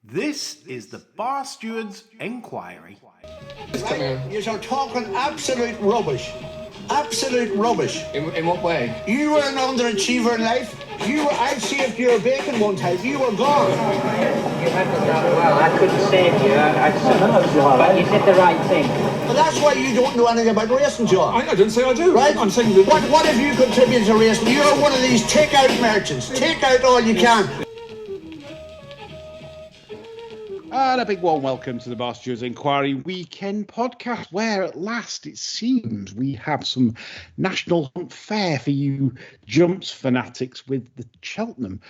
This is the Bar Stewards Enquiry. Right? You're talking absolute rubbish. Absolute rubbish. In what way? You were an underachiever in life. I saved your bacon one time. You were gone. You handled that well. I couldn't save you. But you did the right thing. But that's why you don't know anything about racing, John. I didn't say I do. Right? I'm saying that... What have you contributed to racing? You're one of these take-out merchants. Take out all you can. And a big warm welcome to the Bar Stewards Enquiry Weekend Podcast, where at last it seems we have some national hunt fair for you jumps fanatics, with the Cheltenham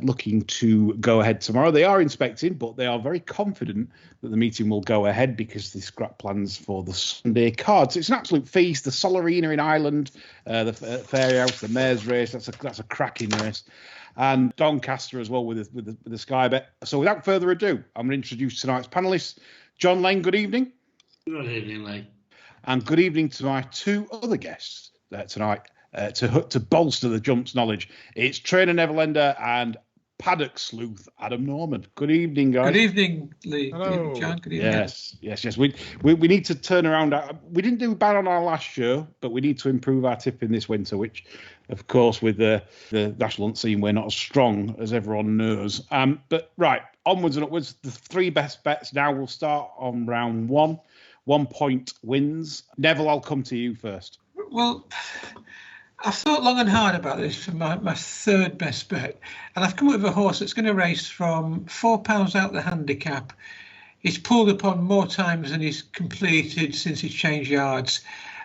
looking to go ahead tomorrow. They are inspecting, but they are very confident that the meeting will go ahead because they scrap plans for the Sunday cards. It's an absolute feast. The Solerina in Ireland, the Fairyhouse, the Mares race, that's a cracking race. And Doncaster as well with the SkyBet. So without further ado, I'm going to introduce tonight's panellists. John Lane, good evening. Good evening, Lee. And good evening to my two other guests tonight to bolster the jumps knowledge. It's trainer Neville and Adam and paddock sleuth Adam Norman. Good evening, guys. Good evening, Lee. Hello. John, good evening. Yes. We need to turn around. We didn't do bad on our last show, but we need to improve our tipping this winter, which, of course, with the national hunt scene, we're not as strong as everyone knows. But right, onwards and upwards. The three best bets now will start on round one. 1 point wins. Neville, I'll come to you first. Well, I've thought long and hard about this for my third best bet, and I've come up with a horse that's going to race from £4 out the handicap. He's pulled upon more times than he's completed since he's changed yards.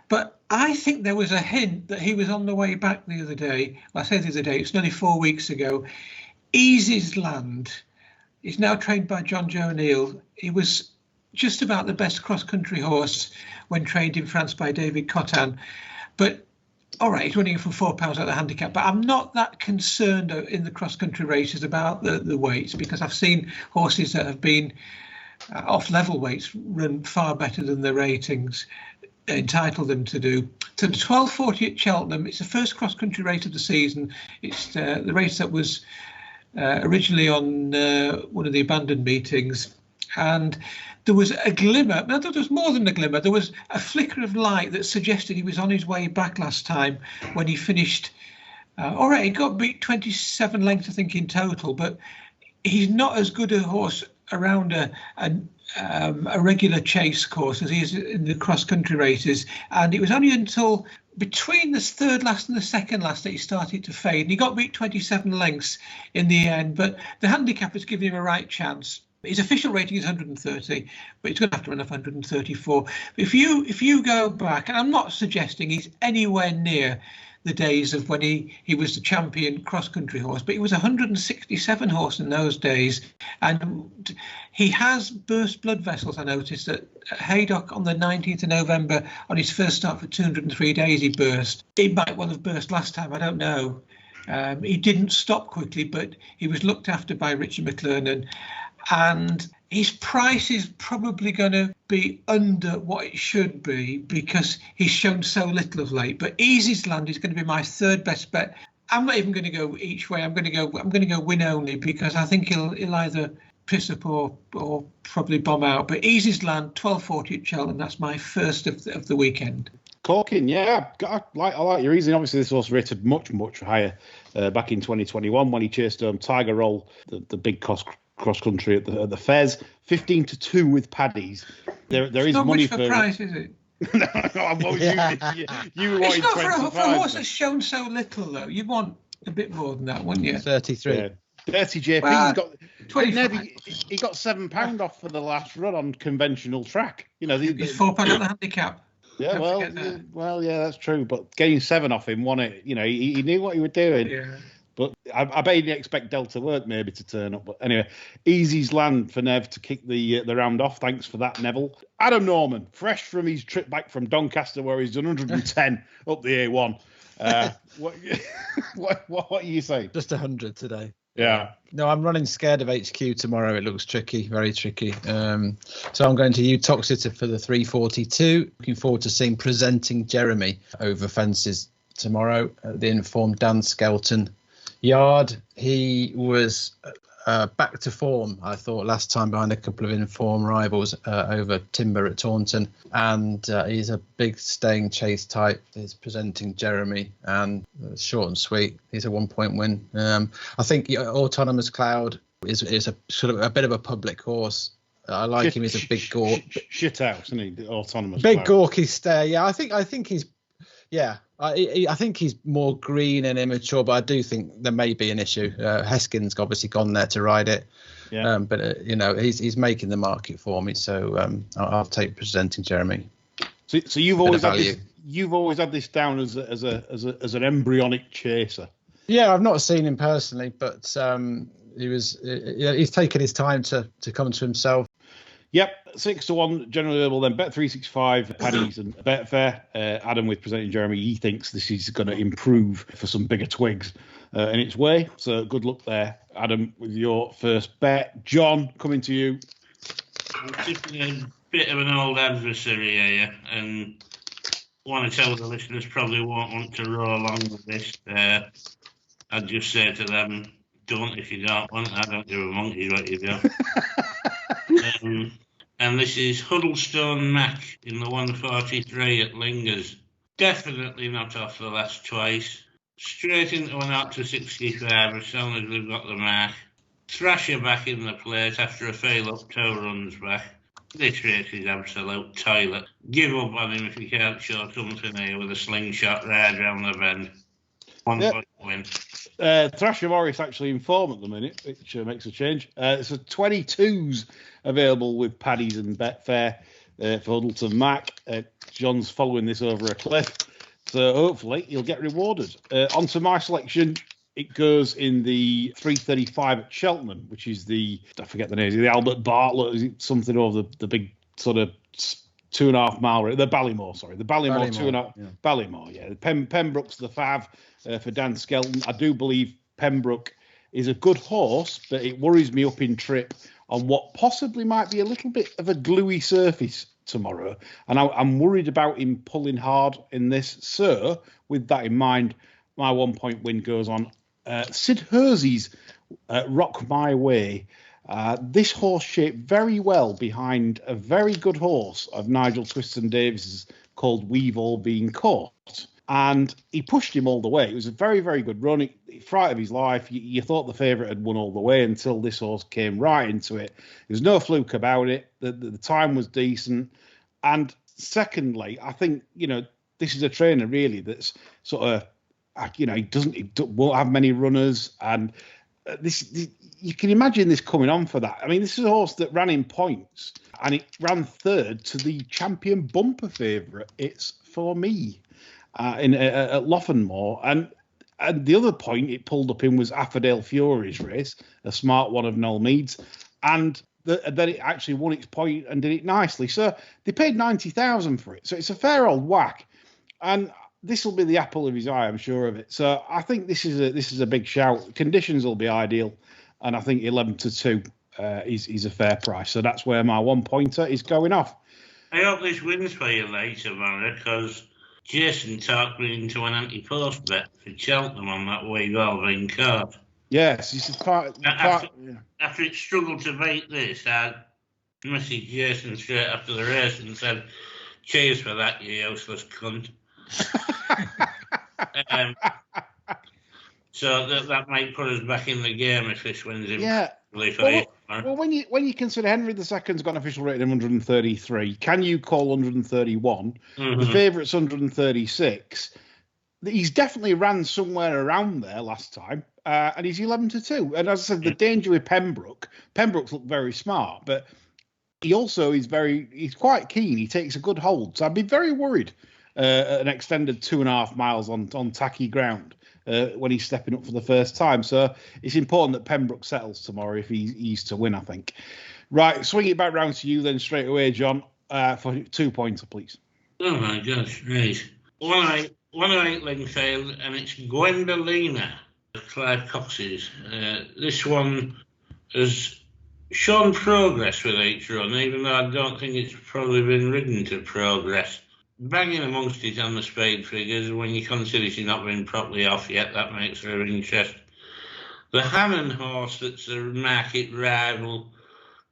But I think there was a hint that he was on the way back the other day. Well, I say the other day, it's nearly 4 weeks ago. Easy's Land. He's now trained by John Joe O'Neill. He was just about the best cross-country horse when trained in France by David Cotin. But all right, he's running from £4 out the handicap, but I'm not that concerned in the cross-country races about the weights, because I've seen horses that have been off-level weights run far better than the ratings entitle them to do. So the 12:40 at Cheltenham, it's the first cross-country race of the season. It's the race that was originally on one of the abandoned meetings, and there was a glimmer. No, there was more than a glimmer. There was a flicker of light that suggested he was on his way back last time when he finished. All right, he got beat 27 lengths, I think, in total, but he's not as good a horse around a regular chase course as he is in the cross-country races. And it was only until between the third last and the second last that he started to fade. And he got beat 27 lengths in the end, but the handicap has given him a right chance. His official rating is 130, but he's going to have to run off 134. If you go back, and I'm not suggesting he's anywhere near the days of when he was the champion cross-country horse, but he was 167 horse in those days, and he has burst blood vessels. I noticed at Haydock on the 19th of November, on his first start for 203 days, he burst. He might well have burst last time, I don't know. He didn't stop quickly, but he was looked after by Richard McLernan. And his price is probably going to be under what it should be because he's shown so little of late. But Easy's Land is going to be my third best bet. I'm not even going to go each way. I'm going to go win only, because I think he'll either piss up or probably bomb out. But Easy's Land, 12:40 at Cheltenham. That's my first of the weekend. Corking, yeah, I like your Easy. Obviously, this horse rated much higher back in 2021 when he chased Tiger Roll, the big cross country at the fairs. 15-2 with Paddy's. There is not money much for price, is it? No, you were wanting it's not for a horse 25. that's shown so little, though. You want a bit more than that, wouldn't you? 33. Yeah. Dirty JP, Well, he got £7 off for the last run on conventional track. You know, He's £4 at the handicap. Yeah, Don't well, forget that. yeah, that's true. But getting 7 off him, won it. You know, he knew what he was doing. Yeah. But I bet he didn't expect Delta Work maybe to turn up. But anyway, Easy's Land for Nev to kick the round off. Thanks for that, Neville. Adam Norman, fresh from his trip back from Doncaster, where he's done 110 up the A1. What are you saying? Just 100 today. Yeah. No, I'm running Scared of HQ tomorrow. It looks tricky, very tricky. So I'm going to Utoxeter for the 342. Looking forward to seeing Presenting Jeremy over fences tomorrow at the informed Dan Skelton yard. He was back to form, I thought, last time behind a couple of informed rivals over Timber at Taunton. And he's a big staying chase type. He's presenting Jeremy, and short and sweet. He's a 1 point win. I think Autonomous Cloud is a sort of a bit of a public horse. I like him. He's a big gawk. Shit house, isn't he? The Autonomous Big Cloud. gawky stare. Yeah, I think he's. Yeah, I think he's more green and immature, but I do think there may be an issue. Heskin's obviously gone there to ride it, but he's making the market for me, so I'll take presenting Jeremy. So you've always had this down as an embryonic chaser. Yeah, I've not seen him personally, but he's taken his time to come to himself. Yep, 6-1 generally available. Then Bet365, Paddy's and Betfair. Adam with presenting Jeremy. He thinks this is going to improve for some bigger twigs in its way. So good luck there, Adam, with your first bet. John, coming to you. I'm tipping a bit of an old adversary here, and want to tell the listeners probably won't want to row along with this. I'd just say to them, don't if you don't want. I don't give a monkey what you do. And this is Huddlestone Mac in the 143 at Lingers. Definitely not off the last twice. Straight into an out to 65 as soon as we've got the mark. Thrasher back in the plate after a fail-up toe runs back. This race is absolute toilet. Give up on him if you can't show something here with a slingshot right round the bend. 1 point win. Thrasher Morris actually in form at the minute, which makes a change. It's a 22s available with Paddy's and Betfair for Huddleton Mac. John's following this over a cliff, so hopefully he'll get rewarded. Onto my selection. It goes in the 335 at Cheltenham, which is I forget the name, is it the Albert Bartlett? Is it something over the big sort of 2.5 mile rate? The Ballymore, sorry. The Ballymore 2.5. Yeah. Ballymore, yeah. Pembroke's the fav for Dan Skelton. I do believe Pembroke is a good horse, but it worries me up in trip on what possibly might be a little bit of a gluey surface tomorrow. And I'm worried about him pulling hard in this. So, with that in mind, my 1 point win goes on Sid Hersey's Rock My Way. This horse shaped very well behind a very good horse of Nigel Twiston Davis's called We've All Been Caught. And he pushed him all the way. It was a very, very good run. Fright of his life. You thought the favourite had won all the way until this horse came right into it. There's no fluke about it. The time was decent. And secondly, I think, this is a trainer really that's sort of, he won't have many runners. And this you can imagine this coming on for that. I mean, this is a horse that ran in points and it ran third to the champion bumper favourite. It's For Me. At Loffenmore, and the other point it pulled up in was Affordale Fury's race, a smart one of Noel Meads, and then it actually won its point and did it nicely. So they paid 90,000 for it. So it's a fair old whack, and this will be the apple of his eye, I'm sure of it. So I think this is a big shout. Conditions will be ideal, and I think 11-2 is a fair price. So that's where my 1 pointer is going off. I hope this wins for you later, Mara, because Jason talked me into an anti-post bet for Cheltenham on that We've All Been Caught. Yes, this is after it struggled to beat this, I messaged Jason straight after the race and said, "Cheers for that, you useless cunt." So that might put us back in the game if this wins him. Yeah. Well, when you consider Henry II's got an official rating of 133, can you call 131? Mm-hmm. The favourite's 136. He's definitely ran somewhere around there last time, and he's 11-2. And as I said, the danger with Pembroke's looked very smart, but he also he's quite keen. He takes a good hold, so I'd be very worried at an extended 2.5 miles on tacky ground. When he's stepping up for the first time. So it's important that Pembroke settles tomorrow if he's to win, I think. Right, swing it back round to you then straight away, John, for 2 pointer, please. Oh, my gosh, right. 108 Lingfield, and it's Gwendolina, Clive Cox's. This one has shown progress with each run, even though I don't think it's probably been ridden to progress. Banging amongst it on the speed figures, when you consider she's not been properly off yet, that makes her of interest. The Hannon horse that's a market rival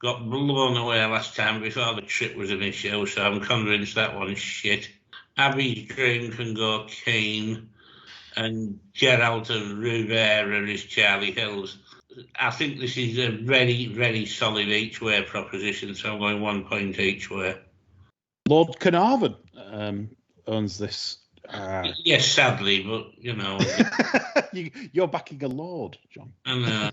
got blown away last time before the trip was an issue, so I'm convinced that one's shit. Abbey's Dream can go keen, and Gerald of Rivera is Charlie Hills. I think this is a very, very solid each-way proposition, so I'm going 1 point each way. Lord Carnarvon owns this. Yes, sadly, but, you know. You're backing a lord, John. I know.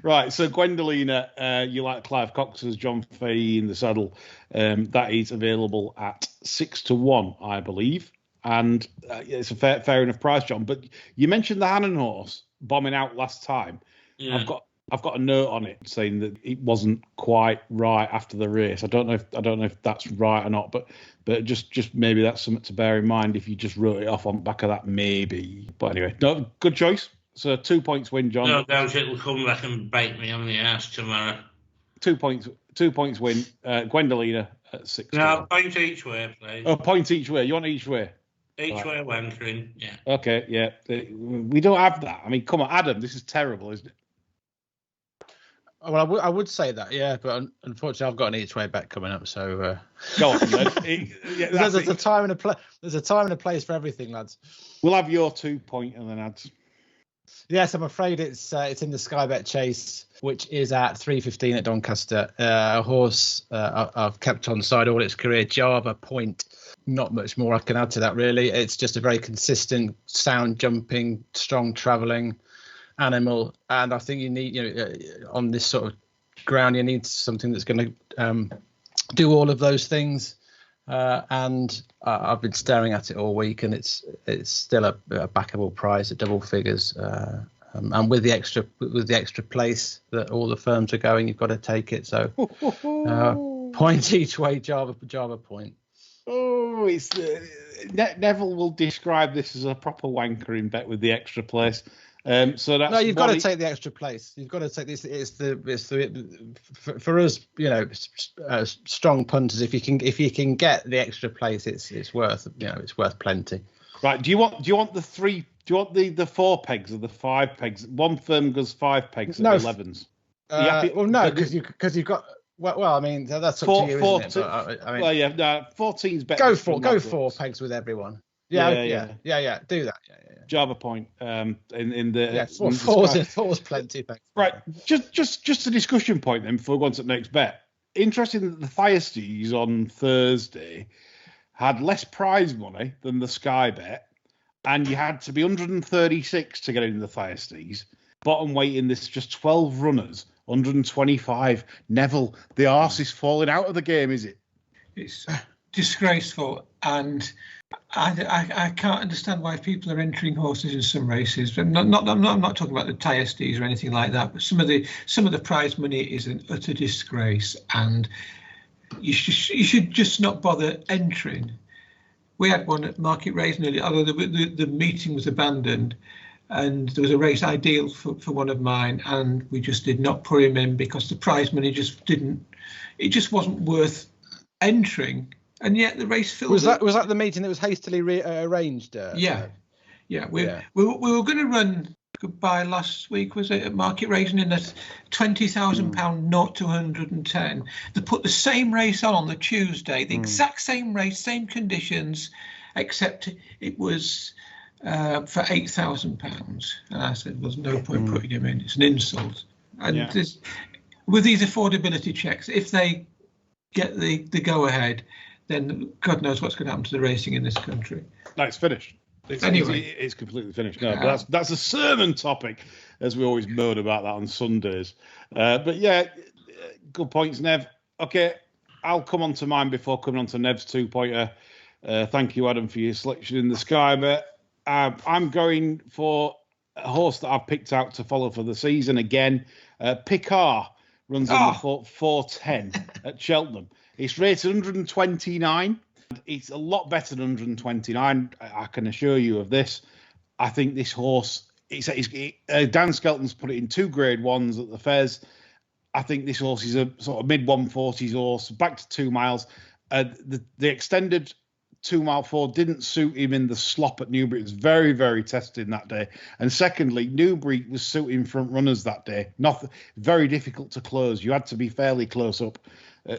Right, so Gwendolina, you like Clive Cox's John Fahey in the saddle. That is available at 6-1, I believe. And it's a fair enough price, John. But you mentioned the Hannon horse bombing out last time. Yeah. I've got a note on it saying that it wasn't quite right after the race. I don't know if that's right or not, but just maybe that's something to bear in mind if you just wrote it off on the back of that, maybe. But anyway, no, good choice. So 2 points win, John. No doubt it'll come back and bite me on the ass tomorrow. 2 points win. Gwendolina at 6. No, point each way, please. Oh, point each way. You want each way? Each way wentering, yeah. Okay, yeah. We don't have that. I mean, come on, Adam, this is terrible, isn't it? Well, I would say that, yeah, but unfortunately, I've got an each way bet coming up, so go on. There's a time and a place. There's a time and a place for everything, lads. We'll have your 2 point and then ads. Yes, I'm afraid it's in the SkyBet Chase, which is at 3:15 at Doncaster. A horse I've kept on side all its career, Java Point. Not much more I can add to that, really. It's just a very consistent, sound jumping, strong travelling animal, and I think you need, on this sort of ground, you need something that's going to do all of those things. And I've been staring at it all week, and it's still a backable price at double figures. And with the extra place that all the firms are going, you've got to take it. So point each way, Java Point. Oh, it's Neville will describe this as a proper wankering bet with the extra place. So that's no, you've got to take the extra place. You've got to take this. It's the for us, strong punters. If you can get the extra place, it's worth plenty. Right. Do you want the three? Do you want the 4 pegs or the 5 pegs? One firm goes 5 pegs at 11s. Well, no, because you've got. Well, I mean that's up to you, isn't it? But, I mean, well, yeah, no, 14's better. Go 4 pegs with everyone. Yeah. Do that. Yeah. Java Point. In the four's plenty. Thanks. Right. Just a discussion point then before we go on to the next bet. Interesting that the Thyestes on Thursday had less prize money than the SkyBet, and you had to be 136 to get in the Thyestes. Bottom weight in this, just 12 runners, 125. Neville, the arse is falling out of the game, is it? It's disgraceful, and I can't understand why people are entering horses in some races. But I'm not talking about the Thyestes or anything like that. But some of the prize money is an utter disgrace, and you should just not bother entering. We had one at Market Raising earlier, although the meeting was abandoned, and there was a race ideal for one of mine, and we just did not put him in because the prize money just wasn't worth entering. And yet the race filled. Was that the meeting that was hastily arranged? Yeah. We were going to run by last week, was it, at Market Raising, in that £20,000 0 to 110. They put the same race on the Tuesday, the exact same race, same conditions, except it was for £8,000. And I said, there's no point putting him in. It's an insult. And with these affordability checks, if they get the go-ahead, then God knows what's going to happen to the racing in this country. No, it's finished. It's completely finished. No, but that's a sermon topic, as we always moan about that on Sundays. But yeah, good points, Nev. Okay, I'll come on to mine before coming on to Nev's 2-pointer. Thank you, Adam, for your selection in the Sky Bet. I'm going for a horse that I've picked out to follow for the season again. Picard runs in the 410 at Cheltenham. It's rated 129. It's a lot better than 129. I can assure you of this. I think this horse, Dan Skelton's put it in 2 Grade 1s at the Fez. I think this horse is a sort of mid-140s horse, back to 2 miles. The extended 2 mile 4 didn't suit him in the slop at Newbury. It was very, very testing that day. And secondly, Newbury was suiting front runners that day. Very difficult to close. You had to be fairly close up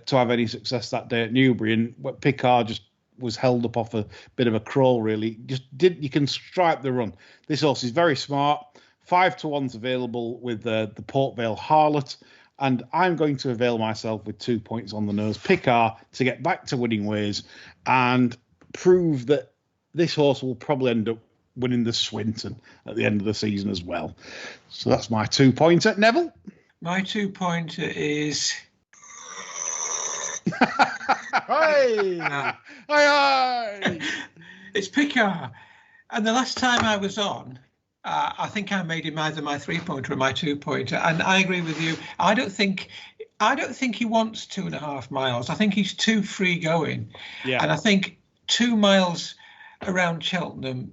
to have any success that day at Newbury. And Picard just was held up off a bit of a crawl, really. You can stripe the run. This horse is very smart. 5-1's available with the Port Vale Harlot. And I'm going to avail myself with 2 points on the nose, Picard, to get back to winning ways and prove that this horse will probably end up winning the Swinton at the end of the season as well. So that's my 2 pointer. Neville? My 2 pointer is... Hey! Hey! It's Picard. And the last time I was on, I think I made him either my 3-pointer or my 2-pointer, and I agree with you. I don't think he wants 2.5 miles. I think he's too free going, and I think 2 miles around Cheltenham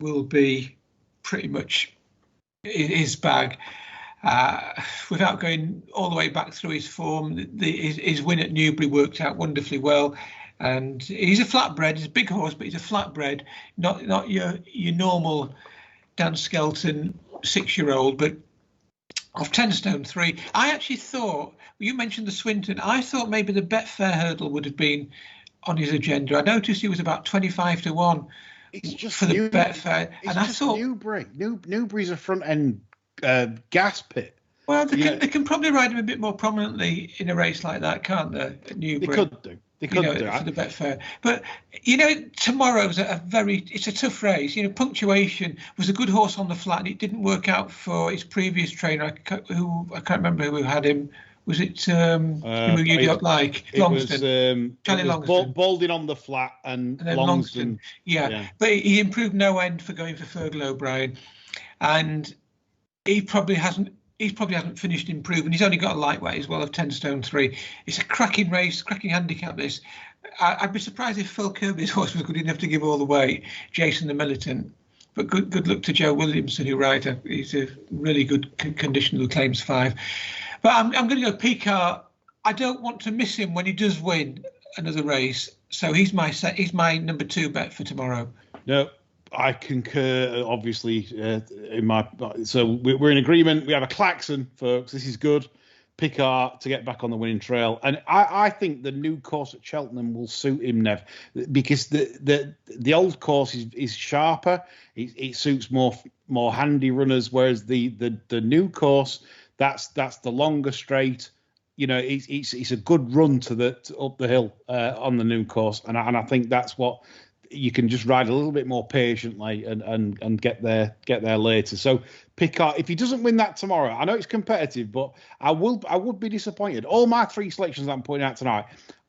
will be pretty much his bag. Without going all the way back through his form, his win at Newbury worked out wonderfully well. And he's a flatbred. He's a big horse, but he's a flatbred, not your normal Dan Skelton 6-year-old, but of 10 stone 3. I actually thought, you mentioned the Swinton, I thought maybe the Betfair hurdle would have been on his agenda. I noticed he was about 25-1 for the Betfair. And I thought Newbury's a front end gas pit. Well, they can probably ride him a bit more prominently in a race like that, can't they? At Newbury. They could do. For the Betfair. But, tomorrow's it's a tough race. Punctuation was a good horse on the flat, and it didn't work out for his previous trainer, I can't remember who had him. Was it who you don't like? Longston. Charlie Longston. Balding on the flat and then Longston. Yeah. But he improved no end for going for Fergal O'Brien. And he probably hasn't finished improving. He's only got a lightweight as well of 10 stone 3. It's a cracking race, cracking handicap this. I'd be surprised if Phil Kirby's horse was good enough to give all the way, Jason the Militant. But good luck to Joe Williamson, who rides he's a really good condition who claims 5. But I'm going to go Picard. I don't want to miss him when he does win another race. So he's my number 2 bet for tomorrow. No. I concur, obviously, so we're in agreement. We have a klaxon, folks. This is good. Picard to get back on the winning trail. And I think the new course at Cheltenham will suit him, Nev, because the old course is sharper. It suits more handy runners, whereas the new course, that's the longer straight. It's a good run up the hill on the new course. And I think that's what... You can just ride a little bit more patiently and get there later. So Picard, if he doesn't win that tomorrow, I know it's competitive, but I would be disappointed. All my 3 selections I'm putting out tonight,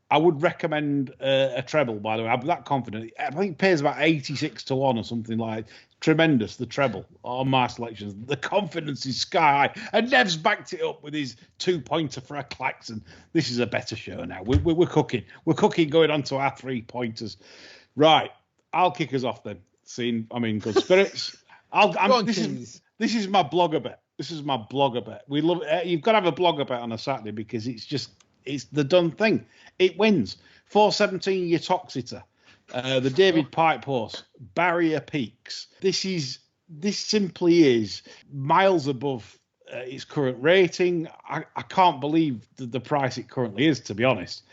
I would recommend a treble. By the way, I'm that confident. I think it pays about 86-1 or something like. Tremendous, the treble on my selections. The confidence is sky high, and Nev's backed it up with his 2-pointer for a klaxon. This is a better show now. We're cooking. We're cooking. Going on to our 3 pointers. Right, I'll kick us off then. I'm in good spirits. This is my blogger bet. This is my blogger bet. We love. You've got to have a blogger bet on a Saturday because it's the done thing. It wins. 417 Utoxeter, the David Pipe horse, Barrier Peaks. This simply is miles above its current rating. I can't believe the price it currently is, to be honest,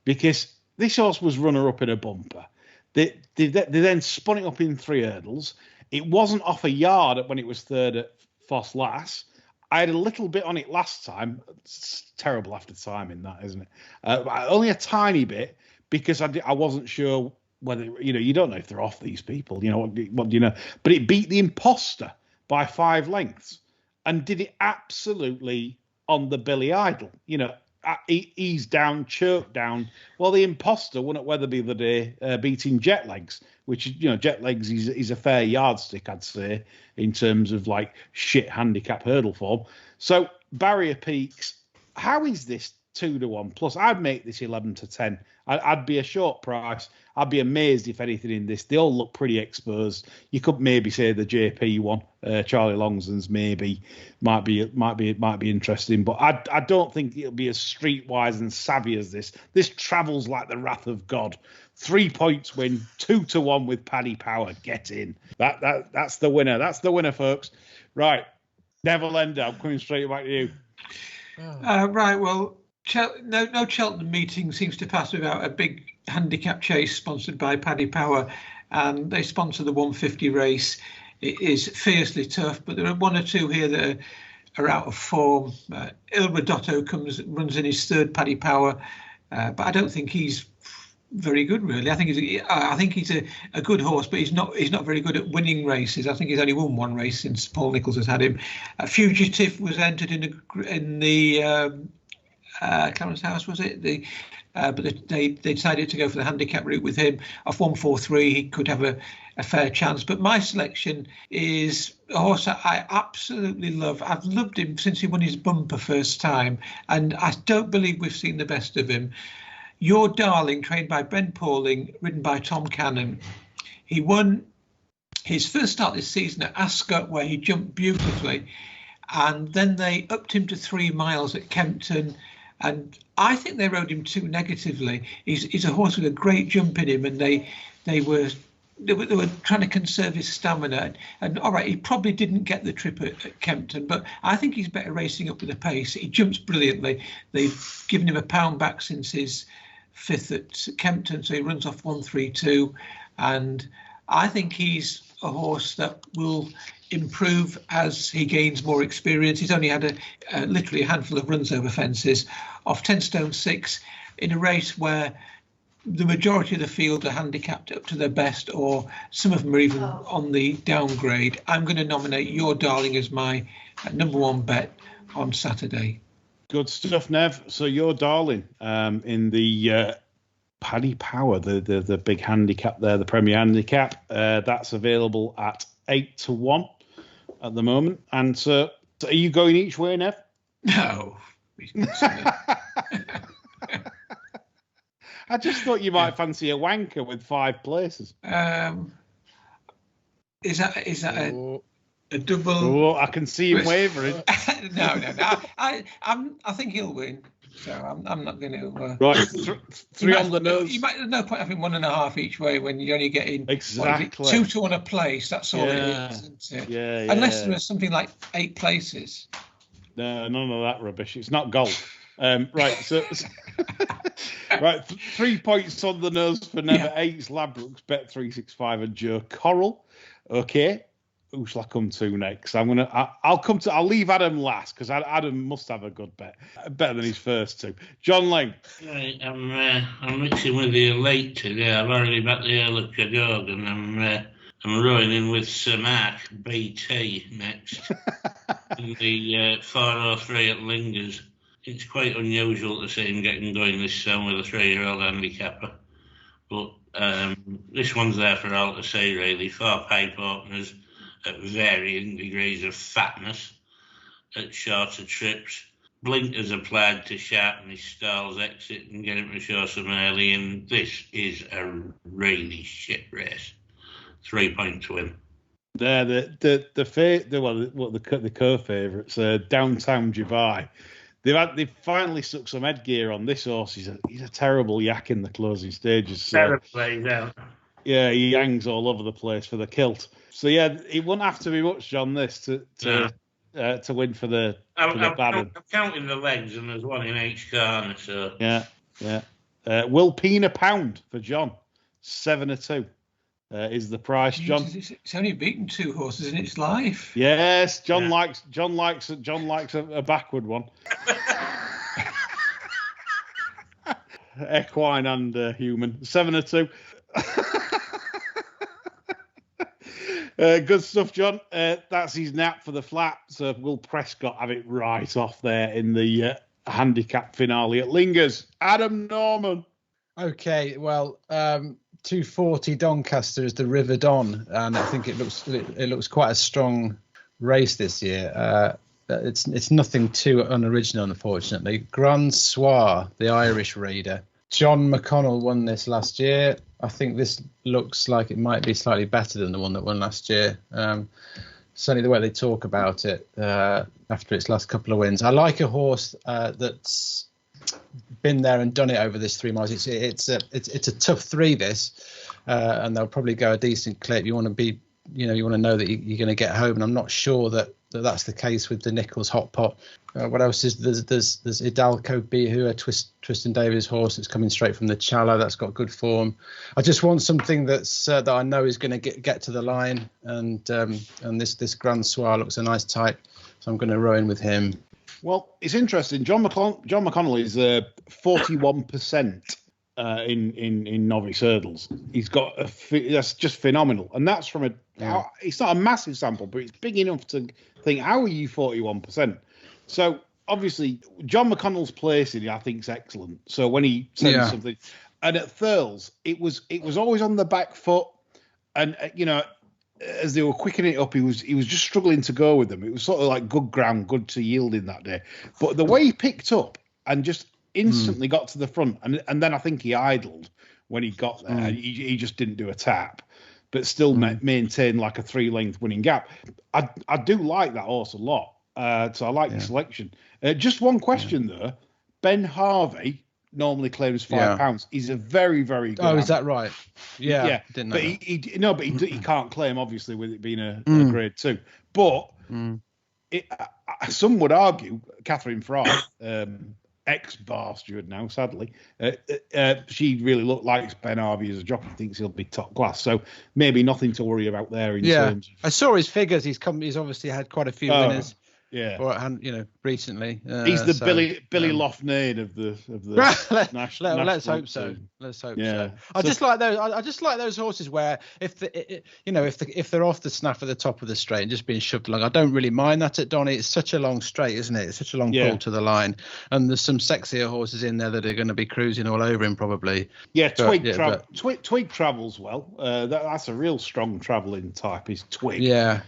because this horse was runner up in a bumper. They then spun it up in 3 hurdles. It wasn't off a yard when it was 3rd at Foss Lass. I had a little bit on it last time. It's terrible after timing, that, isn't it? Only a tiny bit because I wasn't sure whether, you don't know if they're off, these people. What do you know? But it beat the Imposter by 5 lengths and did it absolutely on the Billy Idol. Eased down, choked down. Well, the Imposter won at Wetherby the day, beating Jetlegs, which Jetlegs is a fair yardstick, I'd say, in terms of like shit handicap hurdle form. So Barrier Peaks, how is this 2-1. Plus, I'd make this 11-10. I'd be a short price. I'd be amazed if anything in this. They all look pretty exposed. You could maybe say the JP one, Charlie Longson's might be interesting, but I don't think it'll be as streetwise and savvy as this. This travels like the wrath of God. 3 points win, 2-1 with Paddy Power. Get in. That's the winner. That's the winner, folks. Right, Neville and Adam, I'm coming straight back to you. Right, well, no Cheltenham meeting seems to pass without a big handicap chase sponsored by Paddy Power, and they sponsor the 150 race. It is fiercely tough, but there are one or two here that are out of form. Il Rodotto runs in his third Paddy Power, but I don't think he's very good, really. I think he's a good horse, but he's not very good at winning races. I think he's only won one race since Paul Nicholls has had him. Fugitive was entered in the Clarence House, was it? But they decided to go for the handicap route with him. Off 143, he could have a fair chance. But my selection is a horse that I absolutely love. I've loved him since he won his bumper first time, and I don't believe we've seen the best of him. Your Darling, trained by Ben Pauling, ridden by Tom Cannon. He won his first start this season at Ascot, where he jumped beautifully, and then they upped him to 3 miles at Kempton, and I think they rode him too negatively. He's a horse with a great jump in him, and they were trying to conserve his stamina. And all right, he probably didn't get the trip at Kempton, but I think he's better racing up with the pace. He jumps brilliantly. They've given him a pound back since his 5th at Kempton, so he runs off 132, and I think he's a horse that will improve as he gains more experience. He's only had literally a handful of runs over fences, off 10 stone 6 in a race where the majority of the field are handicapped up to their best, or some of them are even on the downgrade. I'm going to nominate Your Darling as my number one bet on Saturday. Good stuff, Nev. So Your Darling in the Paddy Power, the big handicap there, the Premier Handicap. That's available at 8-1 at the moment. And so are you going each way, Nev? No. I just thought you might fancy a wanker with 5 places. Is that a double? Oh, I can see him wavering. No. I think he'll win. So I'm not going to. Right, 3 on the nose. There's no point having 1.5 each way when you're only getting exactly 2-1 a place. That's all it is, isn't it? Yeah. Unless there was something like 8 places. No, none of that rubbish. It's not golf. Right, so right, 3 points on the nose for Never. 8's Ladbrokes, Bet365 and Joe Corral. Okay. Who shall I come to next? I'll leave Adam last, because Adam must have a good bet, better than his first two. John Lang. Right, I'm mixing with the elite today. I've already bet the Earl of Cadog, and I'm rowing in with Sir Mark BT next in the 403 at Lingers. It's quite unusual to see him getting going this soon with a 3-year-old handicapper, but this one's there for all to see, really. 4 pipe openers at varying degrees of fatness at shorter trips. Blinkers applied to sharpen his stalls exit and get him to show some early, and this is a really shit race. 3 points win. There, the co-favourites, Downtown Dubai. They've finally stuck some headgear on this horse. He's a terrible yak in the closing stages. So, yeah, he hangs all over the place for the kilt. So yeah, it wouldn't have to be much, John, this to win for the Baron. I'm counting the legs, and there's one in each corner. So yeah. Will Pena £1 for John, 7-2 is the price. John, it's only beaten 2 horses in its life. Yes, John likes a backward one. Equine and human, 7-2. Good stuff, John. That's his nap for the flat. So will Prescott have it right off there in the handicap finale at Lingers? Adam Norman. Okay, well, 240 Doncaster is the River Don, and I think it looks quite a strong race this year. it's nothing too unoriginal, unfortunately. Grand Soir, the Irish Raider. John McConnell won this last year. I think this looks like it might be slightly better than the one that won last year. Certainly the way they talk about it after its last couple of wins. I like a horse that's been there and done it over this 3 miles. It's a tough 3, this, and they'll probably go a decent clip. You want to be, you want to know that you're going to get home, and I'm not sure that's the case with the Nichols Hot Pot. What else is there's Hidalgo Bihu, a Tristan Davies horse that's coming straight from the Challow. That's got good form. I just want something that's that I know is going to get to the line, and this Grand Soir looks a nice type, so I'm going to row in with him. Well, it's interesting. John McConnell is 41% in novice hurdles. He's got that's just phenomenal, and that's from it's not a massive sample, but it's big enough to think, how are you 41%? So obviously John McConnell's placing, I think, is excellent. So when he says something, and at Thurles, it was always on the back foot, and as they were quickening it up, he was just struggling to go with them. It was sort of like good ground, good to yield in that day. But the way he picked up and just instantly got to the front, and then I think he idled when he got there. He just didn't do a tap, but still maintained like a 3-length winning gap. I do like that horse a lot. So I like the selection. Just one question though. Ben Harvey normally claims £5. He's a very, very good. Oh, is that right? Yeah. Didn't know but he can't claim, obviously, with it being a grade 2. But some would argue Catherine Fry, ex-bar steward now, sadly, she really likes Ben Harvey as a jockey, thinks he'll be top class. So maybe nothing to worry about there in terms of... I saw his figures. He's obviously had quite a few winners. Yeah, or recently. He's the Billy Loughnane of the national. Let's hope so. Let's hope so. I just like those horses where if they're off the snaff at the top of the straight and just being shoved along. I don't really mind that at Donny. It's such a long straight, isn't it? It's such a long pull to the line, and there's some sexier horses in there that are going to be cruising all over him probably. Yeah, Twig travels well. That's a real strong travelling type. Is Twig? Yeah,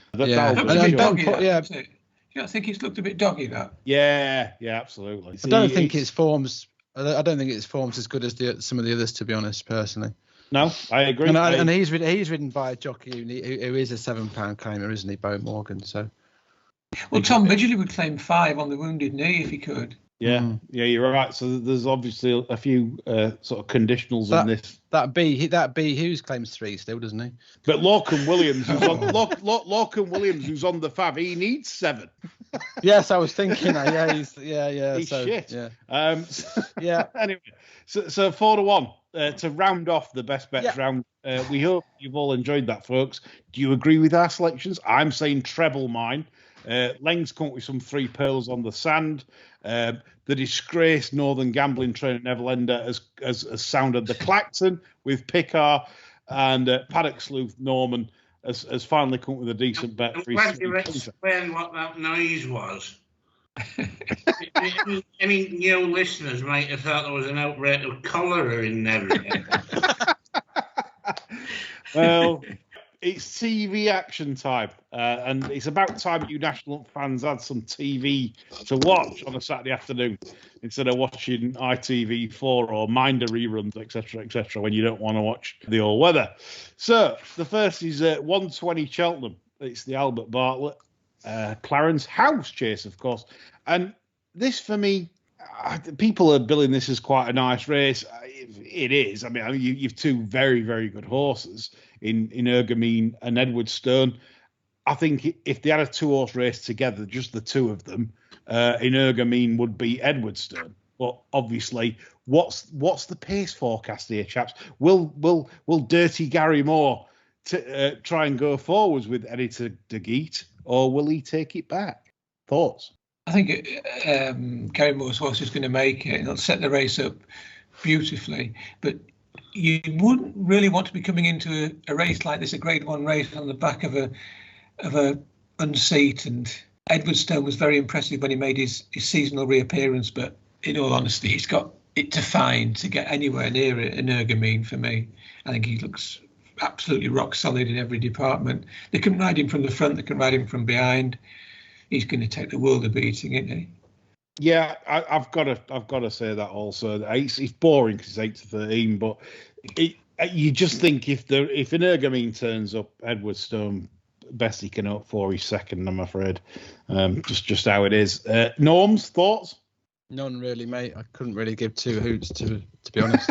You don't think it's looked a bit doggy, that? Yeah, absolutely. I don't think its form's as good as some of the others, to be honest, personally. No, I agree. And he's ridden by a jockey who is a £7 claimer, isn't he, Bo Morgan? So. Well, Tom Bidgley would claim 5 on the wounded knee if he could. Yeah, you're right. So there's obviously a few sort of conditionals in this. That B Hughes claims 3 still, doesn't he? But Lorcan Williams, who's on the Fab, he needs 7. Yes, I was thinking that. Yeah, he's shit. Yeah. Anyway, so 4-1 to round off the best bets round. We hope you've all enjoyed that, folks. Do you agree with our selections? I'm saying treble mine. Leng's come up with some 3 pearls on the sand. The disgraced Northern gambling trainer Neville and Adam has sounded the Clacton with Picard, and Paddock Sleuth Norman has finally come up with a decent bet. Glad you explain what that noise was. any new listeners might have thought there was an outbreak of cholera in Neville. Well, it's TV action time, and it's about time you National fans had some TV to watch on a Saturday afternoon instead of watching ITV4 or Minder reruns, etc., when you don't want to watch the all weather. So the first is 120 Cheltenham. It's the Albert Bartlett, Clarence house chase, of course. And this, for me, people are billing this as quite a nice race. It is. I mean, you've 2 very, very good horses in Ergamine and Edwardstone. I think if they had a 2-horse race together, just the 2 of them, in Ergamine would be Edwardstone. But obviously, what's the pace forecast here, chaps? Will Dirty Gary Moore try and go forwards with Editor De Geet, or will he take it back? Thoughts? I think Gary Moore's horse is going to make it, and it'll set the race up beautifully. But you wouldn't really want to be coming into a race like this, a Grade 1 race, on the back of a unseat. And Edwardstone was very impressive when he made his seasonal reappearance, but in all honesty, he's got it to find to get anywhere near it in Ergamine for me. I think he looks absolutely rock solid in every department. They can ride him from the front, they can ride him from behind. he's going to take the world of beating, isn't he? Yeah, I've got to say that also. It's boring because it's 8-13, but you just think if Energumene turns up, Edwardstone, best he can hope for, he's second, I'm afraid. Just how it is. Norms, thoughts? None really, mate. I couldn't really give two hoots to be honest.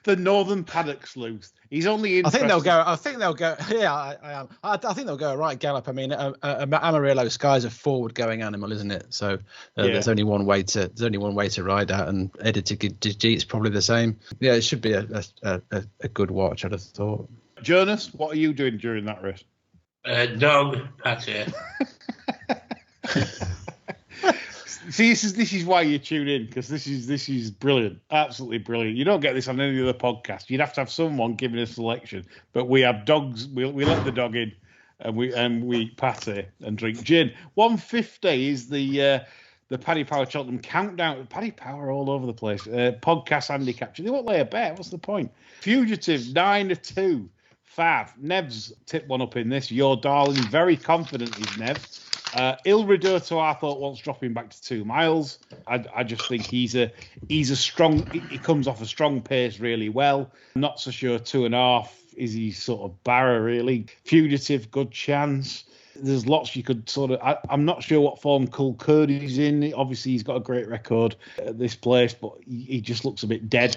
The Northern Paddock Sleuth. He's only interested. I think they'll go. Yeah, I am. I think they'll go a right gallop. I mean, Amarillo Sky's a forward-going animal, isn't it? So there's only one way to ride that, and Edited Digit's probably the same. Yeah, it should be a good watch, I'd have thought. Jonas, what are you doing during that race? Dog, Paddy. See, this is why you tune in, because this is brilliant, absolutely brilliant. You don't get this on any other podcast. You'd have to have someone giving a selection, but we have dogs. We let the dog in, and we patty and drink gin. 150 is the Paddy Power Cheltenham countdown. Paddy Power all over the place. Podcast handicap. They won't lay a bet. What's the point? Fugitive 9-2. Fav. Nev's tipped one up in this. Your darling, very confident is Nev. Il Ridotto, I thought, wants dropping back to 2 miles. I just think he's a strong. He comes off a strong pace really well. Not so sure 2.5 is he sort of barra really. Fugitive, good chance. There's lots you could sort of. I'm not sure what form Kulkurdi's in. Obviously, he's got a great record at this place, but he just looks a bit dead.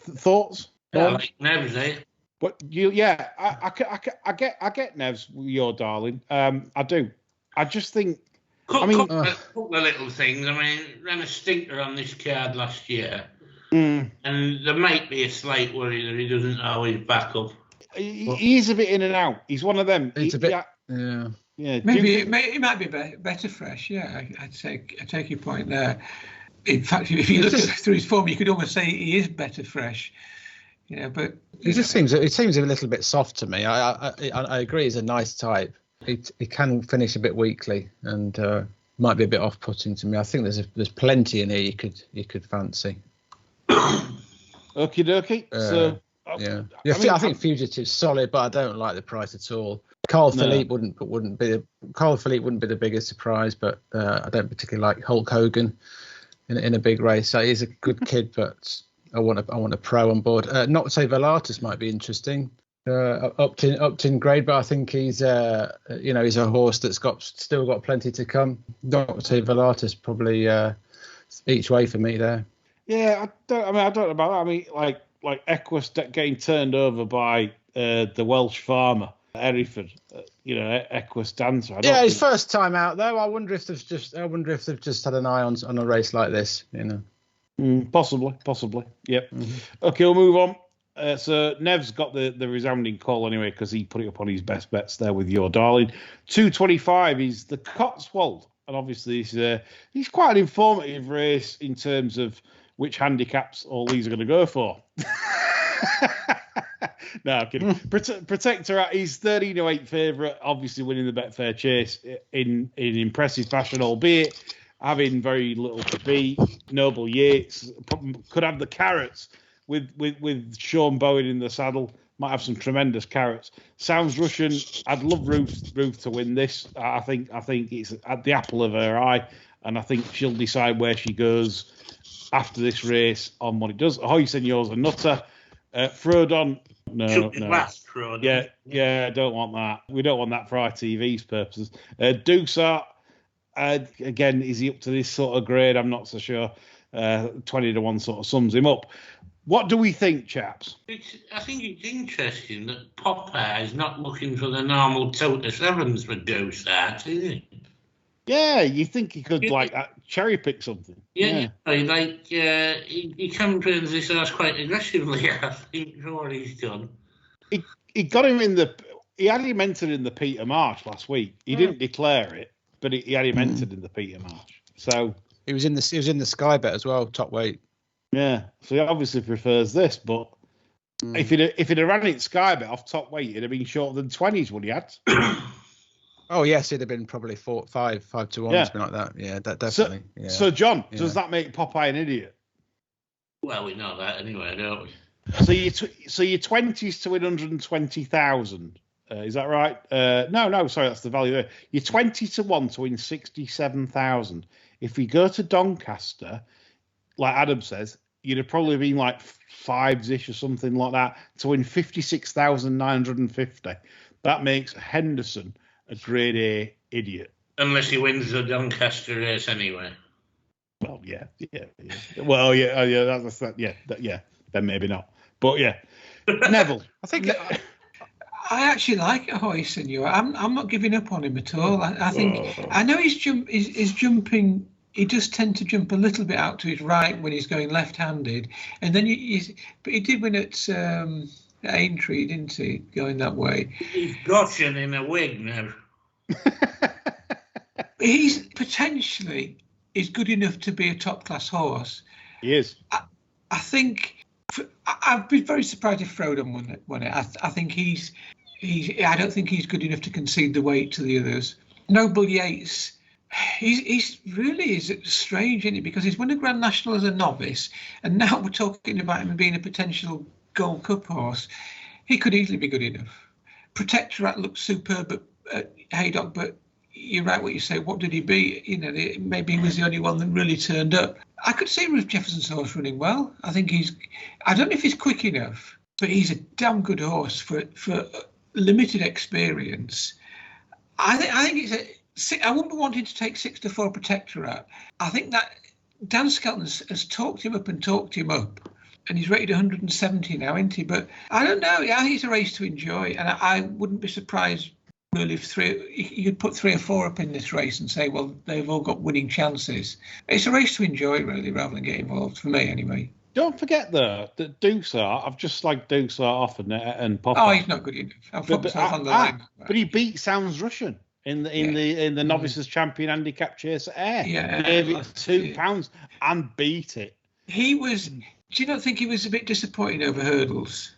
Thoughts? Yeah, I like Nev's, eh? But I get Nev's, your darling. I do. I just think. Couple of little things. I mean, ran a stinker on this card last year, and there might be a slight worry that he doesn't always back up. He's a bit in and out. He's one of them. It's a bit. Yeah. Maybe he might be better fresh. Yeah, I take your point there. In fact, if you look through his form, you could almost say he is better fresh. Yeah, but it seems a little bit soft to me. I agree. He's a nice type. He can finish a bit weakly and might be a bit off-putting to me. I think there's plenty in here you could fancy. Okie dokie. I think Fugitive's solid, but I don't like the price at all. Carl Philippe wouldn't be the biggest surprise, but I don't particularly like Hulk Hogan in a big race. So he's a good kid, but I want a pro on board. Not to say Velatus might be interesting. Upped in grade, but I think he's he's a horse that's still got plenty to come. Not to say Velatus probably each way for me there. Yeah, I don't know about that. I mean, like Equus getting turned over by the Welsh farmer Hereford. Equus Dancer. His first time out though. I wonder if they've just had an eye on a race like this. Possibly. Yep. Mm-hmm. Okay, we'll move on. So Nev's got the resounding call anyway, because he put it up on his best bets there with your darling. 225 is the Cotswold, and obviously he's quite an informative race in terms of which handicaps all these are going to go for. No, I'm kidding. Protectorat, he's 13-8 favourite, obviously winning the Betfair Chase in impressive fashion, albeit having very little to beat. Noble Yates could have the carrots. With Sean Bowen in the saddle, might have some tremendous carrots. Sounds Russian. I'd love Ruth to win this. I think it's at the apple of her eye, and I think she'll decide where she goes after this race on what it does. Ahoy, Senors, a nutter. Frodon, no. Last Frodon. Yeah, I don't want that. We don't want that for ITV's purposes. Dusart, again, is he up to this sort of grade? I'm not so sure. 20-1 sort of sums him up. What do we think, chaps? I think it's interesting that Popeye is not looking for the normal Total Sevens for Dusart, is he? Yeah, you think he could cherry pick something? Yeah. He campaigns this horse quite aggressively. I think for what he's done. He got him he had him entered in the Peter Marsh last week. He didn't declare it, but he had him entered in the Peter Marsh. So he was in the SkyBet as well, top weight. Yeah, so he obviously prefers this, but if he'd have ran it SkyBet off top weight, it'd have been shorter than 20s, would he had? Oh yes, it'd have been probably 5 to 1, something like that. Yeah, that definitely. So John, does that make Popeye an idiot? Well, we know that anyway, don't we? So your 20s to win 120,000 Is that right? No, sorry, that's the value there. You're 20-1 to win 67,000. If we go to Doncaster, like Adam says, you'd have probably been like fives-ish or something like that to win 56,950. That makes Henderson a grade A idiot. Unless he wins the Doncaster race anyway. Well, yeah. Well, yeah, then maybe not. But yeah, Neville. I think I actually like Hoyson. I'm not giving up on him at all. I think I know he's jumping. He does tend to jump a little bit out to his right when he's going left-handed, and then but he did win at Aintree, didn't he? Going that way. He's gotcha in a wig now. He's potentially is good enough to be a top-class horse. He is. I think I'd be very surprised if Frodon won it. I think I don't think he's good enough to concede the weight to the others. Noble Yates, he's really is strange, isn't it? Because he's won a Grand National as a novice, and now we're talking about him being a potential Gold Cup horse. He could easily be good enough. Protectorate looked superb at Haydock, but you're right what you say. What did he beat? Maybe he was the only one that really turned up. I could see Ruth Jefferson's horse running well. I think I don't know if he's quick enough, but he's a damn good horse for limited experience. I think I wouldn't be wanting to take 6-4 Protectorate. I think that Dan Skelton has talked him up, and he's rated 170 now, isn't he? But I don't know. Yeah, he's a race to enjoy, and I wouldn't be surprised really if you could put 3 or 4 up in this race and say, well, they've all got winning chances. It's a race to enjoy, really, rather than get involved, for me anyway. Don't forget, though, that Dusart, I've just slagged Dusart off and Popper. Oh, he's not good enough. I'll put myself on the line. But he beat Sounds Russian in the Novices Champion Handicap Chase at Ayr. Yeah. Gave it £2 and beat it. He was... Do you not think he was a bit disappointing over hurdles?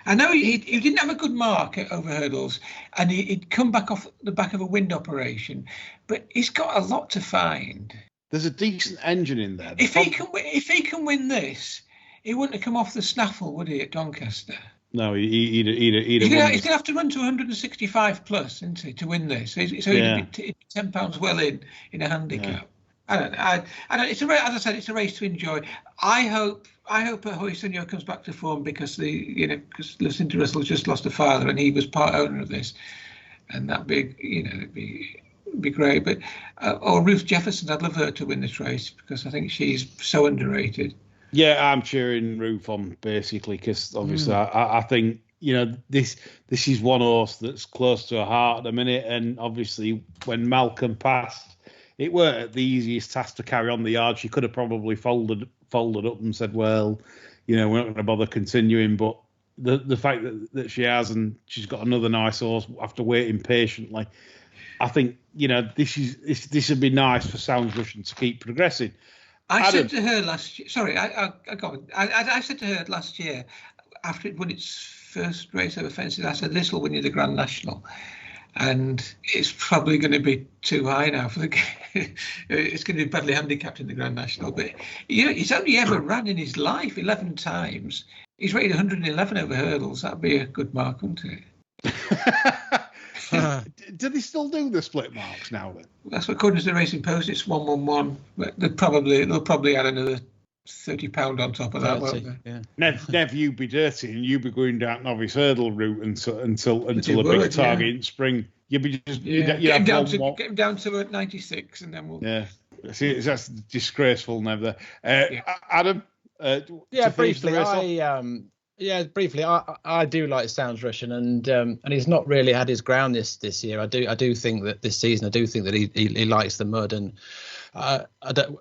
I know he didn't have a good mark over hurdles, and he'd come back off the back of a wind operation, but he's got a lot to find. There's a decent engine in there. If he can win this, he wouldn't have come off the snaffle, would he, at Doncaster? No, he'd He's going to have to run to 165 plus, isn't he, to win this? So he'd be £10 well in a handicap. Yeah. I don't. It's a race, as I said, it's a race to enjoy. I hope Hoyson comes back to form because because Lucinda Russell's just lost a father and he was part owner of this, and that'd be great. But or Ruth Jefferson, I'd love her to win this race because I think she's so underrated. Yeah, I'm cheering Ruth on basically because obviously I think this is one horse that's close to her heart at the minute, and obviously when Malcolm passed, it weren't the easiest task to carry on the yard. She could have probably folded up and said, well, we're not going to bother continuing. But the fact that she has, and she's got another nice horse after waiting patiently, I think, this would be nice for Sounds Russian to keep progressing. I said to her last year, sorry, I said to her last year, after it won its first race over fences, I said, this will win you the Grand National. And it's probably going to be too high now for the game. It's going to be badly handicapped in the Grand National. But he's only ever ran in his life 11 times. He's rated 111 over hurdles. That'd be a good mark, wouldn't it? Do they still do the split marks now then? That's what, according to the Racing Post, it's 1-1-1. But they'll probably add another £30 on top of that, won't they? Yeah. Nev, you'd be dirty and you'd be going down Novice hurdle route until a big target in spring. You'd be just get him down to 96, and then we'll. Yeah, see, that's disgraceful, Nev. There, Adam. Briefly, I do like Sounds Russian, and he's not really had his ground this year. I do think that this season, he likes the mud, and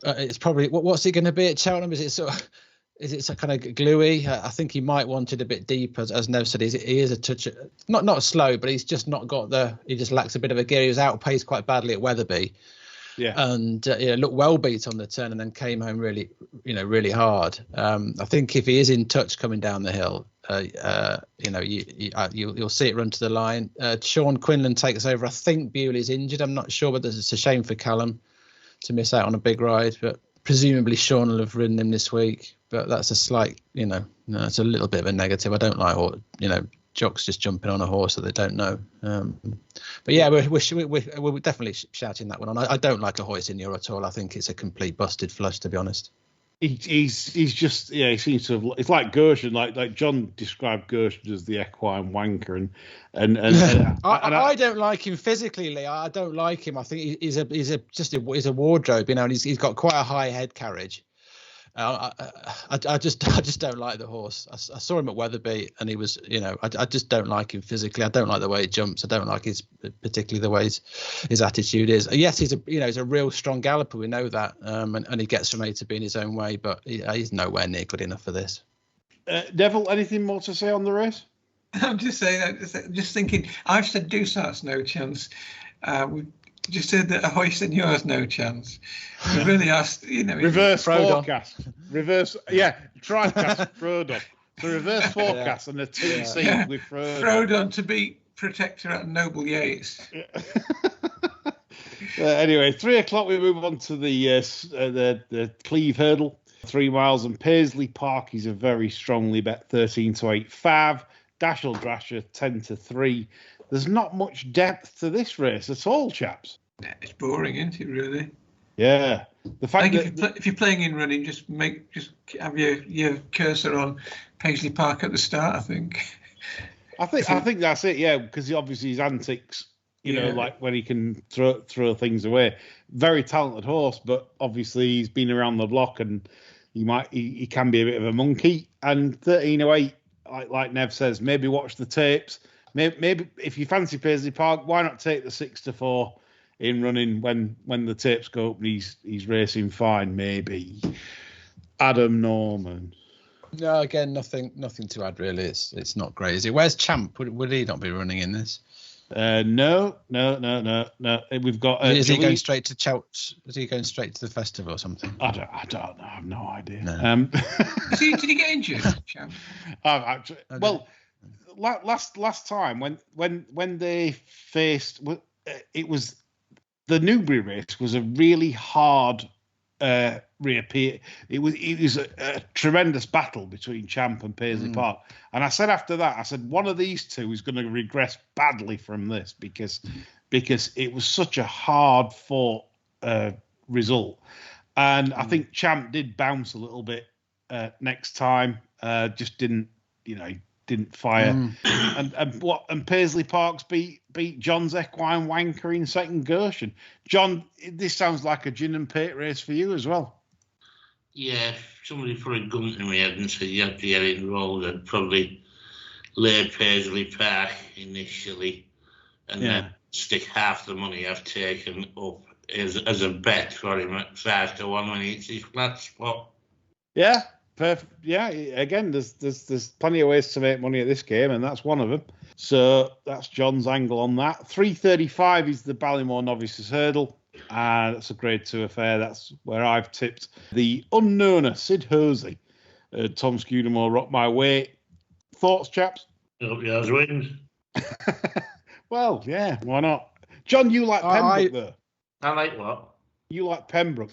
it's probably what's he going to be at Cheltenham? Is it kind of gluey? I think he might want it a bit deeper, as Nev said. He is a touch not slow, but he's just not got he just lacks a bit of a gear. He was outpaced quite badly at Wetherby. Yeah, and looked well beat on the turn, and then came home really hard. I think if he is in touch coming down the hill, you'll see it run to the line. Sean Quinlan takes over. I think Bewley's injured. I'm not sure, but it's a shame for Callum to miss out on a big ride. But presumably Sean will have ridden him this week. But that's a slight, it's a little bit of a negative. I don't like jocks just jumping on a horse that they don't know. But yeah, we're definitely shouting that one on. I don't like a hoist in Euro at all. I think it's a complete busted flush, to be honest. He's just, yeah, he seems to have, it's like Gershon, like John described Gershon as the equine wanker, and I don't like him physically, Lee. I don't like him. I think he's a wardrobe, and he's got quite a high head carriage. I just don't like the horse. I saw him at Wetherby, and he was, I just don't like him physically. I don't like the way he jumps. I don't like particularly the way his attitude is. Yes, he's a real strong galloper. We know that, and he gets from A to B in his own way, but he's nowhere near good enough for this. Neville, anything more to say on the race? I'm just saying, just thinking. I've said Dusart's no chance. We just said that a hoist in yours no chance. We really asked, reverse forecast. Reverse, TriCast Frodon. So reverse forecast and a TC with Frodon. Frodon to beat Protector at Noble Yates. Anyway, 3 o'clock we move on to the Cleeve hurdle, 3 miles, and Paisley Park is a very strongly bet 13-8 Fav. Dashel Drasher 10-3. There's not much depth to this race at all, chaps. Yeah, it's boring, isn't it? Really. Yeah. The fact if you're playing in running, just have your cursor on Paisley Park at the start. I think that's it. Yeah, because obviously his antics, like when he can throw things away. Very talented horse, but obviously he's been around the block, and he can be a bit of a monkey. And 13-8, like Nev says, maybe watch the tapes. Maybe if you fancy Paisley Park, why not take the 6-4 in running when the tapes go up and he's racing fine? Maybe Adam Norman. No, again, nothing to add really. It's not great, is it? Where's Champ? Would he not be running in this? No. We've got. Is he going straight to Cheltenham? Is he going straight to the festival or something? I don't know. I have no idea. No. Did he get injured, Champ? Actually, well. Last time when they faced, it was the Newbury race was a really hard reappear. It was a tremendous battle between Champ and Paisley Park, and I said after that, one of these two is going to regress badly from this because it was such a hard fought result, and I think Champ did bounce a little bit next time, just didn't fire, and Paisley Park's beat John's equine wanker in second Gershon. John, this sounds like a gin and pate race for you as well. Yeah, if somebody put a gun to my head and said you have to get involved, I'd probably lay Paisley Park initially, and then stick half the money I've taken up as a bet for him at 5-1 when he hits his flat spot. Yeah. Perfect. Yeah, again, there's plenty of ways to make money at this game, and that's one of them. So that's John's angle on that. 3:35 is the Ballymore Novices hurdle, and it's a Grade 2 affair. That's where I've tipped the unknowner Sid Hosey. Tom Scudamore Rock My Way. Thoughts, chaps? Hope yours wins. Well, yeah, why not? John, you like Pembroke, though. I like what? You like Pembroke.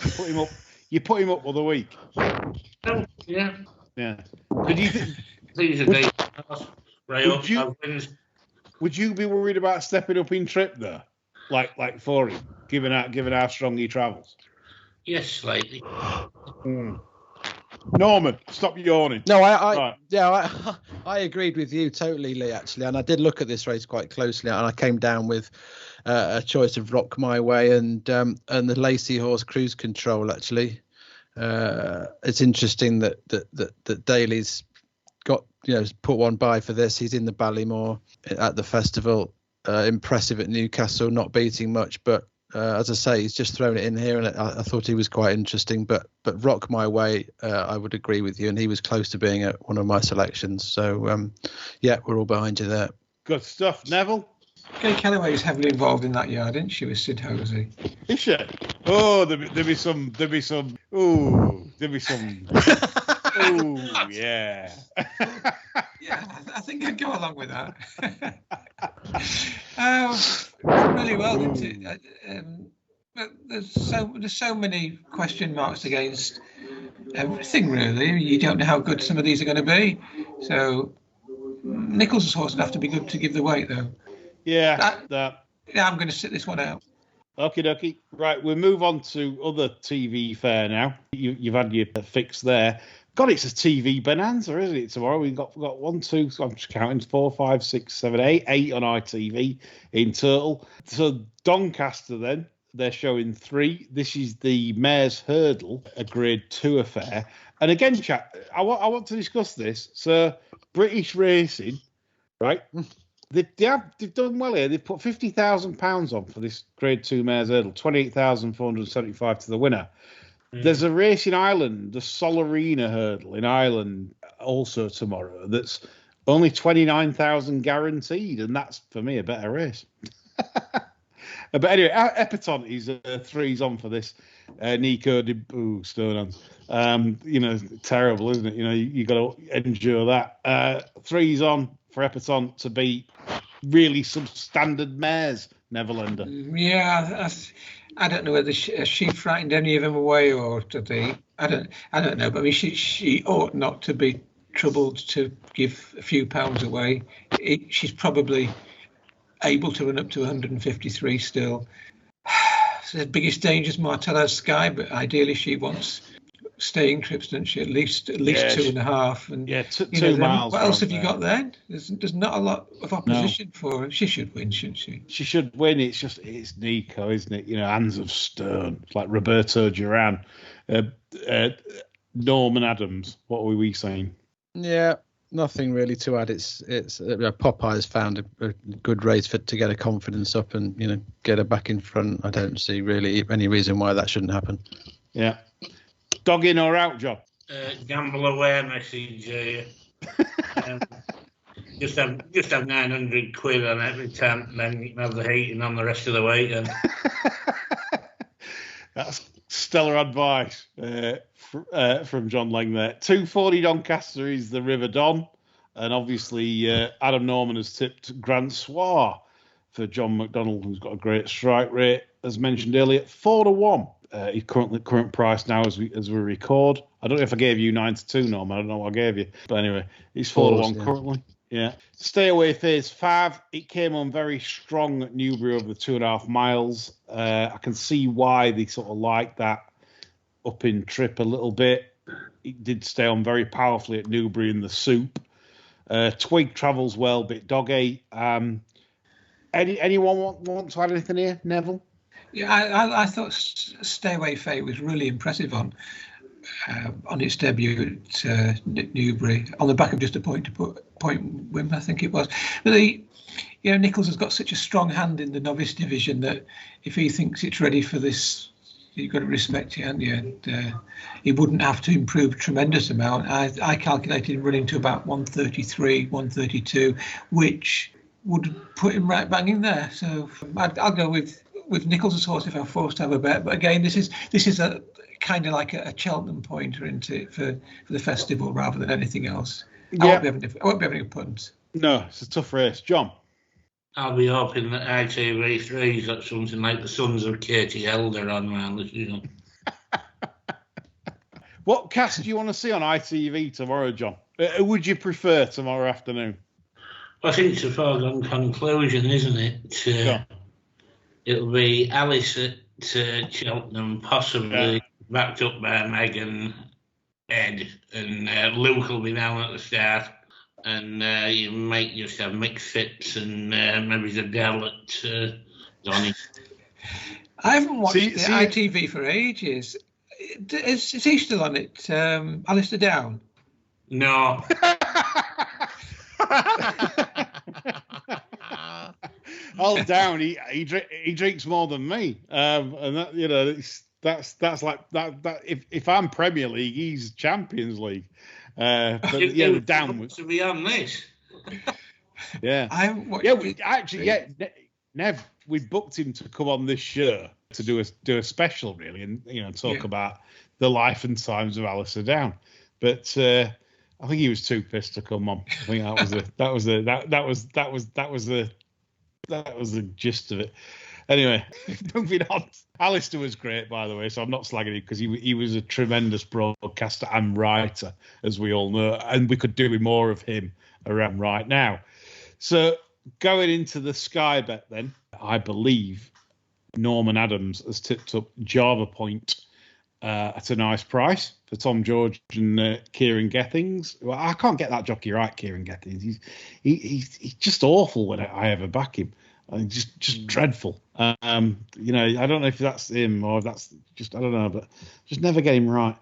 You put him up the other week. Oh, yeah. Yeah. Did you think? These are days. Would you be worried about stepping up in trip though, like for him, given how strong he travels? Yes, slightly. Norman, stop yawning. No, I agreed with you totally, Lee. Actually, and I did look at this race quite closely, and I came down with a choice of Rock My Way and the Lacey Horse Cruise Control. Actually, it's interesting that Daly's got put one by for this. He's in the Ballymore at the festival. Impressive at Newcastle, not beating much, but as I say, he's just thrown it in here, and I thought he was quite interesting. But Rock My Way, I would agree with you, and he was close to being one of my selections. So we're all behind you there. Good stuff, Neville. Kay Callaway is heavily involved in that yard, isn't she, with Sid Hosey? Is she? Oh, there'd be some. Ooh, yeah. Yeah, I think I'd go along with that. Really well, isn't it? But there's so many question marks against everything, really. You don't know how good some of these are going to be. So Nichols' horse would have to be good to give the weight, though. Yeah. Yeah, I'm going to sit this one out. Okie dokie. Right, we'll move on to other TV fare now. You've had your fix there. God, it's a TV bonanza, isn't it? Tomorrow we've got 1, 2. So I'm just counting 4, 5, 6, 7, 8 on ITV in total. So Doncaster, then they're showing 3. This is the Mares Hurdle, a Grade 2 affair. And again, chat, I want to discuss this. So British Racing, right? They've done well here. They've put £50,000 on for this Grade 2 Mares Hurdle, 28,475 to the winner. There's a race in Ireland, the Solerina Hurdle in Ireland, also tomorrow. That's only 29,000 guaranteed, and that's for me a better race. But anyway, Epatont is 3's on for this. Nico Stonehands. Terrible, isn't it? You got to endure that. 3's on for Epatont to beat really substandard mares, Neville and Adam. Yeah, I don't know whether she frightened any of them away or did they. I don't know, but I mean, she ought not to be troubled to give a few pounds away. She's probably able to run up to 153 still. So the biggest danger is Martella's Sky, but ideally she wants staying trips, doesn't she? At least 2.5. And yeah, 2 miles. What else have you got then? There's not a lot of opposition for her. She should win, shouldn't she? She should win. It's Nico, isn't it? Hands of stone. It's like Roberto Duran. Norman Adams. What were we saying? Yeah, nothing really to add. It's Popeye's found a good race to get her confidence up and get her back in front. I don't see really any reason why that shouldn't happen. Yeah. Dog in or out, John? Gamble away message. Just have 900 quid on every time, then you can have the heating on the rest of the weekend. That's stellar advice from John Lang there. 240 Doncaster is the River Don, and obviously Adam Norman has tipped Grand Soir for John McDonald, who's got a great strike rate, as mentioned earlier, 4-1. His current price now as we record. I don't know if I gave you 9-2, Norm. I don't know what I gave you, but anyway, he's 4-1 currently. Yeah. Stay away phase 5. It came on very strong at Newbury over the 2.5 miles. I can see why they sort of like that up in trip a little bit. It did stay on very powerfully at Newbury in the soup. Twig travels well, bit doggy. Anyone want to add anything here, Neville? Yeah, I thought Stay Away Faye was really impressive on its debut at Newbury, on the back of just a point win, I think it was. But Nichols has got such a strong hand in the novice division that if he thinks it's ready for this, you've got to respect it, haven't you? And he wouldn't have to improve a tremendous amount. I calculated him running to about 133, 132, which would put him right bang in there. So I'll go with Nichols' horse if I'm forced to have a bet. But again, this is a kind of like a Cheltenham pointer into it for the festival rather than anything else. Yeah. I won't be having a punt. No, it's a tough race. John? I'll be hoping that ITV3's got something like the Sons of Katie Elder on around this season. What cast do you want to see on ITV tomorrow, John? Would you prefer tomorrow afternoon? I think it's a foregone conclusion, isn't it? Sure. It'll be Alice at Cheltenham, possibly backed up by Megan, Ed, and Luke will be down at the start. And you might just have mixed fits and maybe the Dell at Donny. I haven't watched ITV for ages. Is he still on it? Alistair Down? No. All down. He drinks more than me, and that that's like that. If I'm Premier League, he's Champions League. But downwards to be on this. Yeah, Nev, we booked him to come on this show to do a special, really, and talk about the life and times of Alistair Down. But I think he was too pissed to come on. I think that was the gist of it. Anyway, moving on. Alistair was great, by the way, so I'm not slagging him because he was a tremendous broadcaster and writer, as we all know, and we could do with more of him around right now. So going into the SkyBet then, I believe Norman Adams has tipped up Java Point at a nice price for Tom George and Kieran Gethings. Well, I can't get that jockey right, Kieran Gethings. He's just awful when I ever back him. Just dreadful. I don't know if that's him or if that's just, I don't know, but just never get him right.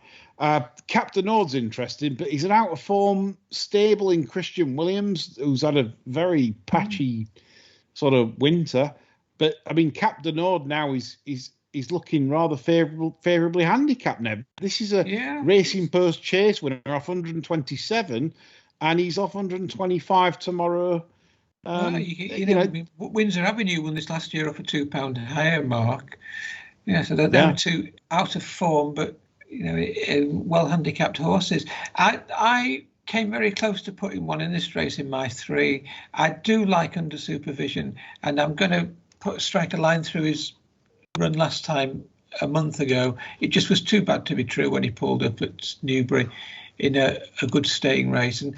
Captain Ord's interesting, but he's an out of form stable in Christian Williams, who's had a very patchy sort of winter. But I mean, Captain Ord now is looking rather favourably handicapped now. This is a Racing Post Chase winner off 127, and he's off 125 tomorrow. Windsor Avenue won this last year off a £2 higher mark. Yeah, so they're two out of form, but well handicapped horses. I came very close to putting one in this race in my 3. I do like Under Supervision, and I'm going to strike a line through his run last time a month ago. It just was too bad to be true when he pulled up at Newbury in a good staying race, and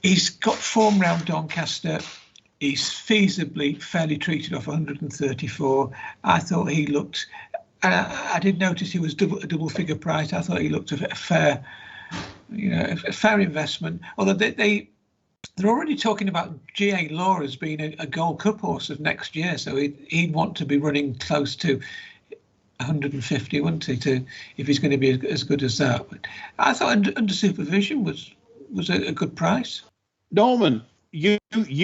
he's got form round Doncaster. He's feasibly fairly treated off 134. I thought he looked, and I did notice he was a double figure price. I thought he looked a fair, a fair investment. Although they're already talking about G.A. Law as being a Gold Cup horse of next year, so he'd want to be running close to 150, wouldn't he? If he's going to be as good as that. But I thought Under Supervision was a good price. Norman, you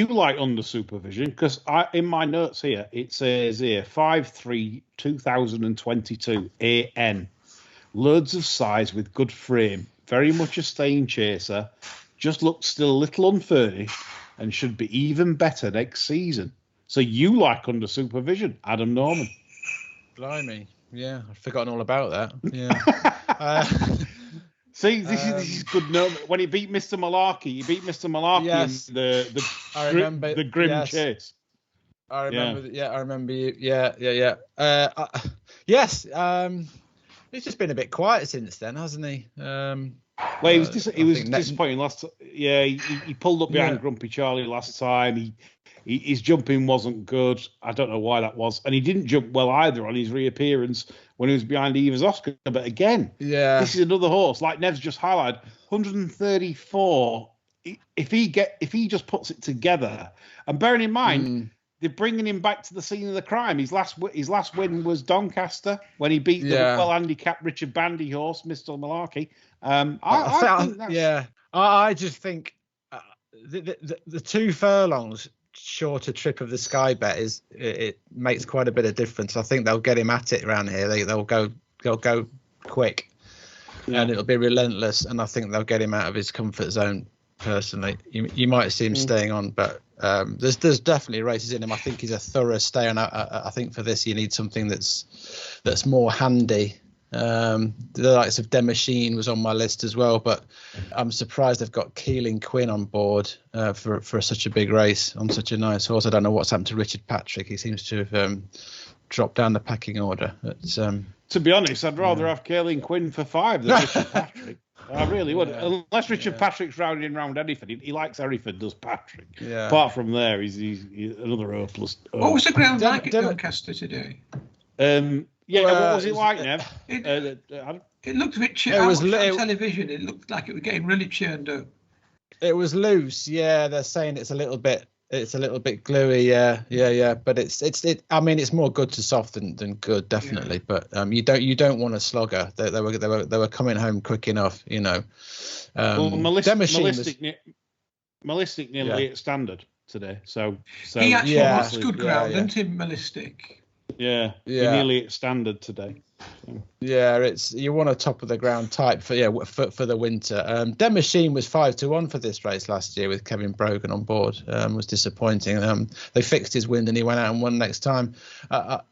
like Under Supervision because in my notes here it says here 5-3 2022 AN, loads of size with good frame, very much a staying chaser, just looks still a little unfurnished and should be even better next season. So you like Under Supervision, Adam Norman? Blimey, yeah, I've forgotten all about that. Yeah. See, this is good. No, when he beat Mr. Malarkey, in the grim chase. I remember. I remember you. Yeah. Yes. He's just been a bit quiet since then, hasn't he? Well, he was disappointing last. Yeah, he pulled up behind Grumpy Charlie last time. His jumping wasn't good. I don't know why that was, and he didn't jump well either on his reappearance when he was behind Evers Oscar. But again, this is another horse like Nev's just highlighted, 134. If he just puts it together, and bearing in mind they're bringing him back to the scene of the crime. His last win was Doncaster when he beat the well handicapped Richard Bandy horse, Mr. Malarkey. I just think the 2 furlongs shorter trip of the SkyBet it makes quite a bit of difference. I think they'll get him at it around here. They'll go quick, and it'll be relentless. And I think they'll get him out of his comfort zone. Personally, you might see him staying on, but there's definitely races in him. I think he's a thorough stay on. I think for this you need something that's more handy. The likes of Demachine was on my list as well, but I'm surprised they've got Keeling Quinn on board for such a big race on such a nice horse. I don't know what's happened to Richard Patrick. He seems to have dropped down the packing order. To be honest, I'd rather have Keeling Quinn for 5 than Richard Patrick. I really would, unless Richard Patrick's rounding round Hereford. He likes Hereford, does Patrick. Yeah. Apart from there, he's another hopeless. What was the ground like at Doncaster today? What was it like, Nev? It looked a bit churned. On television, it looked like it was getting really churned up. It was loose. Yeah, they're saying it's a little bit gluey. Yeah. But it's more good to soft than good, definitely. Yeah. But you don't want a slogger. They were coming home quick enough, Mallistic nearly at standard today. So he actually lost good ground, didn't he, Mallistic? Yeah, nearly at standard today. So. Yeah, you want a top of the ground type for the winter. Demachine was 5-1 for this race last year with Kevin Brogan on board. Was disappointing. They fixed his wind and he went out and won next time. I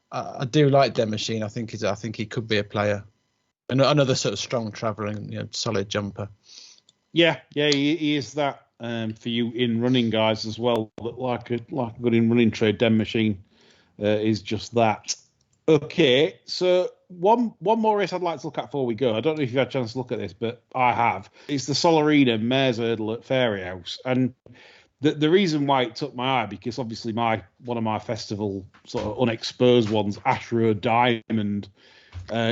do like Demachine. I think he could be a player. Another sort of strong travelling, solid jumper. Yeah, he is that for you in running guys as well. Like a good in running trade, Demachine. is just that. Okay, so one more race I'd like to look at before we go. I don't know if you've had a chance to look at this, but I have. It's the Solerina Mares Hurdle at Fairyhouse. And the reason why it took my eye, because obviously one of my festival sort of unexposed ones, Ash Road Diamond,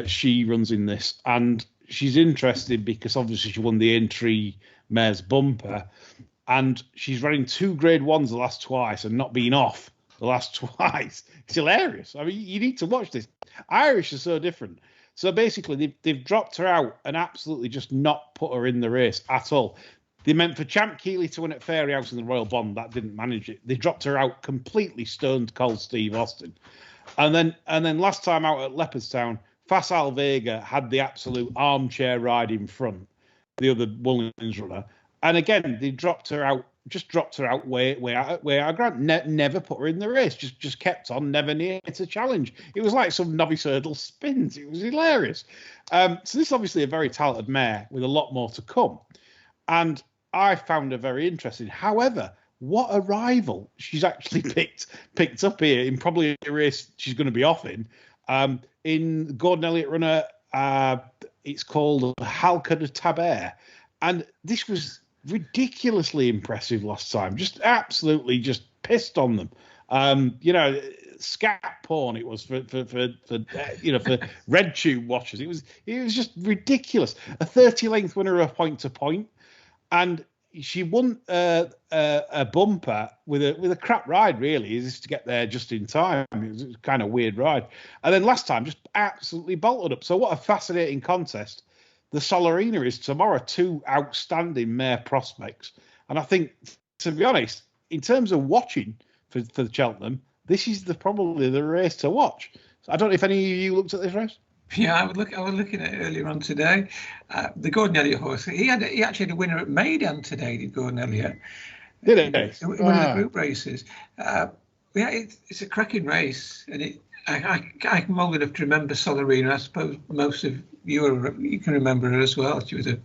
she runs in this. And she's interested because obviously she won the entry Mares Bumper. And she's running 2 Grade 1s the last twice and not been off the last twice. It's hilarious. I mean, you need to watch this. Irish are so different. So basically, they've dropped her out and absolutely just not put her in the race at all. They meant for Champ Keeley to win at Fairyhouse in the Royal Bond. That didn't manage it. They dropped her out completely stoned cold Steve Austin. And then last time out at Leopardstown, Fasal Vega had the absolute armchair ride in front, the other Woolings runner. And again, they dropped her out way out. Grant never put her in the race. Just kept on, never near to challenge. It was like some novice hurdle spins. It was hilarious. So this is obviously a very talented mare with a lot more to come, and I found her very interesting. However, what a rival she's actually picked up here in probably a race she's going to be off in Gordon Elliott runner. It's called Halka de Taber, and this was ridiculously impressive last time. Just absolutely just pissed on them. Scat porn it was for red tube watchers. It was just ridiculous. A 30-length winner of point to point, and she won a bumper with a crap ride. Really, is to get there just in time. It was a kind of weird ride, and then last time just absolutely bolted up. So what a fascinating contest. The Solerina is tomorrow. 2 outstanding mare prospects. And I think, to be honest, in terms of watching for the Cheltenham, this is probably the race to watch. So I don't know if any of you looked at this race. Yeah, I was looking at it earlier on today. The Gordon Elliott horse. He actually had a winner at Maidan today, did Gordon Elliott. Did he? One of the group races. It's a cracking race, and I'm old enough to remember Solerina. I suppose most of you can remember her as well. She was a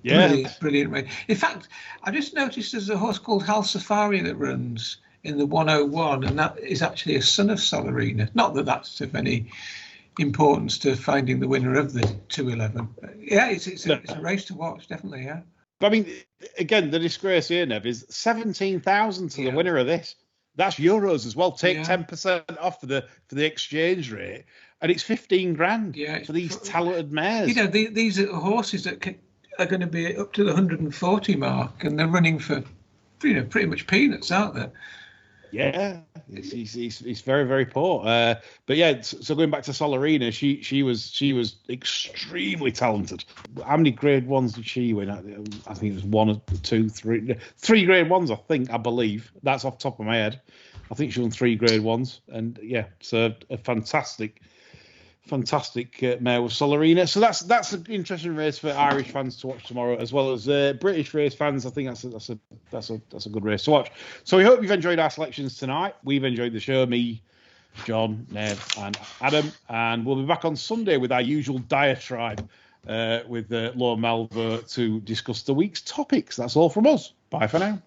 brilliant race. In fact, I just noticed there's a horse called Hal Safari that runs in the 101, and that is actually a son of Solerina. Not that that's of any importance to finding the winner of the 211. But yeah, it's a race to watch, definitely. Yeah. But I mean, again, the disgrace here, Nev, is 17,000 to the winner of this. That's euros as well. Take 10% off for the exchange rate, and it's 15 grand for these talented mares. These are horses that are going to be up to the 140 mark, and they're running for pretty much peanuts, aren't they? Yeah, it's very, very poor. But yeah, so going back to Solerina, she was extremely talented. How many Grade 1s did she win? I think it was 1, 2, 3 Grade 1s. I believe that's off the top of my head. I think she won 3 Grade 1s, and yeah, so a fantastic mare with Solerina. So that's an interesting race for Irish fans to watch tomorrow, as well as British race fans. I think that's a good race to watch. So we hope you've enjoyed our selections tonight. We've enjoyed the show, me, John, Nev, and Adam, and we'll be back on Sunday with our usual diatribe with Laura Malvo to discuss the week's topics. That's all from us. Bye for now.